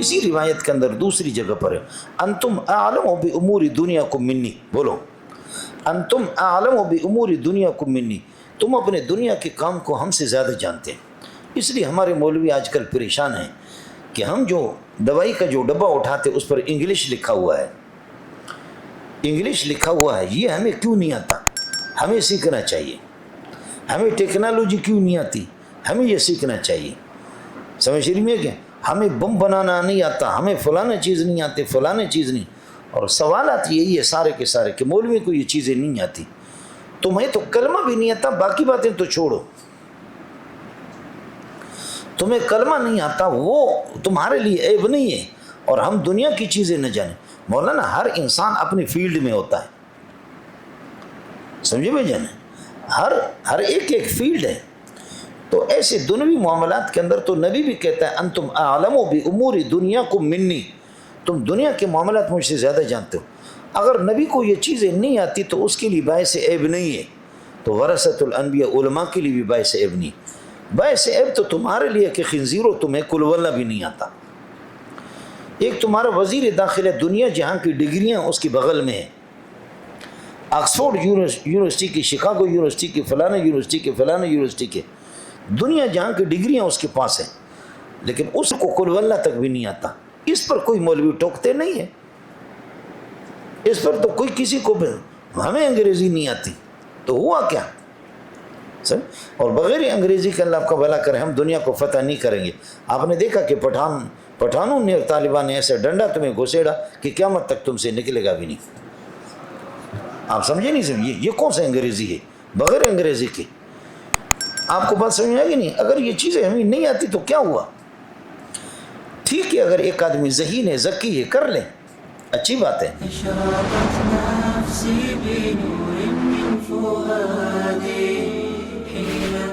اسی روایت کے اندر دوسری جگہ پر ہے انتم اعلم بامور دنیاکم منی، بولو انتم اعلم بامور دنیاکم منی، تم اپنے دنیا کے کام کو ہم سے زیادہ جانتے ہیں۔ اس لیے ہمارے مولوی آج کل پریشان ہیں کہ ہم جو دوائی کا جو ڈبہ اٹھاتے اس پر انگلش لکھا ہوا ہے، انگلش لکھا ہوا ہے، یہ ہمیں کیوں نہیں آتا؟ ہمیں سیکھنا چاہیے۔ ہمیں ٹیکنالوجی کیوں نہیں آتی؟ ہمیں یہ سیکھنا چاہیے۔ سمجھ رہی میں کیا؟ ہمیں بم بنانا نہیں آتا، ہمیں فلانا چیز نہیں آتی، فلانا چیز نہیں۔ اور سوالات یہی ہے سارے کے سارے کہ مولوی کو یہ چیزیں نہیں آتی، تمہیں تو کلمہ بھی نہیں آتا، باقی باتیں تو چھوڑو، تمہیں کلمہ نہیں آتا وہ تمہارے لیے عیب نہیں ہے، اور ہم دنیا کی چیزیں نہ جانیں۔ مولانا ہر انسان اپنی فیلڈ میں ہوتا ہے، سمجھے بھائی جان، ہر ایک فیلڈ ہے۔ تو ایسے دنیوی معاملات کے اندر تو نبی بھی کہتا ہے انتم اعلم بامور دنیاکم منی، تم دنیا کے معاملات مجھ سے زیادہ جانتے ہو۔ اگر نبی کو یہ چیزیں نہیں آتی تو اس کے لیے باعث عیب نہیں ہے، تو ورثۃ الانبیاء علماء کے لیے بھی باعث عیب نہیں۔ باعث عیب تو تمہارے لیے کہ خنزیرو تمہیں کل واللہ بھی نہیں آتا۔ ایک تمہارا وزیر داخلہ دنیا جہاں کی ڈگریاں اس کے بغل میں ہیں، آکسفورڈ یونیورسٹی کی، شکاگو یونیورسٹی کی، فلانا یونیورسٹی کے، فلانا یونیورسٹی کے، دنیا جہاں کی ڈگریاں اس کے پاس ہیں، لیکن اس کو کل واللہ تک بھی نہیں آتا۔ اس پر کوئی مولوی ٹوکتے نہیں ہے، اس پر تو کوئی کسی کو بھی ہمیں انگریزی نہیں آتی تو ہوا کیا؟ اور بغیر انگریزی کے اللہ آپ کا بھلا کرے ہم دنیا کو فتح نہیں کریں گے۔ آپ نے دیکھا کہ پٹھانوں نے اور طالبان نے ایسے ڈنڈا تمہیں گھسیڑا کہ قیامت تک تم سے نکلے گا بھی نہیں۔ آپ سمجھے نہیں سمجھے؟ یہ کون سا انگریزی ہے بغیر انگریزی کے؟ آپ کو بات سمجھ آئے گی نہیں؟ اگر یہ چیزیں ہمیں نہیں آتی تو کیا ہوا؟ ٹھیک ہے، اگر ایک آدمی ذہین ہے، ذکی ہے، کر لیں، اچھی بات ہے۔ اشرقت نفسي بنور من فؤادي حين